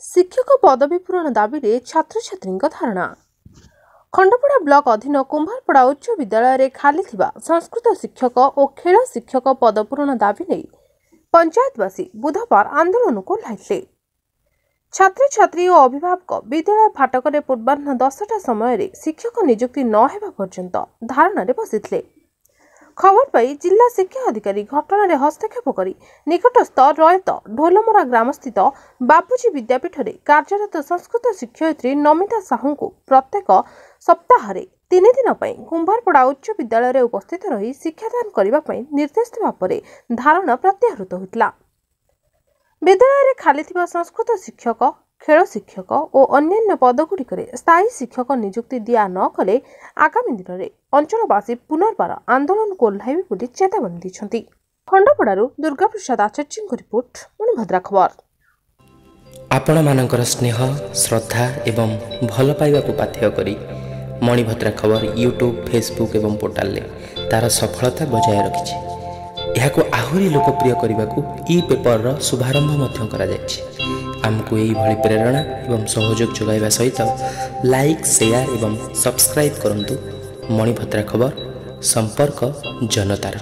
शिक्षक पदवी पूरण दाबी रे छात्र छात्री धारणा। खंडपड़ा ब्लॉक अधीन कुंभारपड़ा उच्च विद्यालय खाली थिबा संस्कृत शिक्षक और खेल शिक्षक पद पूरण दाबी नहीं पंचायतवासी बुधवार आंदोलन को ओह्लाइले। छात्र छात्री और अभिभावक विद्यालय फाटक पूर्वाह्न 10टा समय शिक्षक नियुक्ति न हेबा पर्यंत धारणा बसिथिले। खबर पाई जिला शिक्षा अधिकारी घटना रे हस्तक्षेप करी निकटस्थ रयत ढोलमरा ग्राम स्थित बापूजी विद्यापीठ में कार्यरत संस्कृत शिक्षयित्री नमिता साहू को प्रत्येक सप्ताह 3 दिन कुंभारपड़ा उच्च विद्यालय में उपस्थित रही शिक्षादान करने निर्देश देवा परे धारणा प्रत्याहृत होता। विद्यालय में खाली थिबा संस्कृत शिक्षक खेल शिक्षक और अन्य पदगुड़िक स्थायी शिक्षक नियुक्ति दिया न कले आगामी दिन में अंचलवासी पुनर्बार आंदोलन को ओह्लाइबे बोली चेतावनी दैछन्ति। खंडपड़ारू दुर्गा प्रसाद आचार्य रिपोर्ट मणिभद्रा खबर। आपण मानकर स्नेह श्रद्धा एवं भल पाइबा को पाथेय करी मणिभद्रा खबर यूट्यूब फेसबुक एवं पोर्टाल ले तार सफलता बजाय रखिछि। एहाको आहुरी लोकप्रिय करने को ई पेपर शुभारंभ मध्य करा जायछि। आमको यही भली प्रेरणा एवं सहयोग जोगाइबा सहित लाइक शेयर एवं सब्सक्राइब करंतु। मणिभद्रा खबर संपर्क जनतार।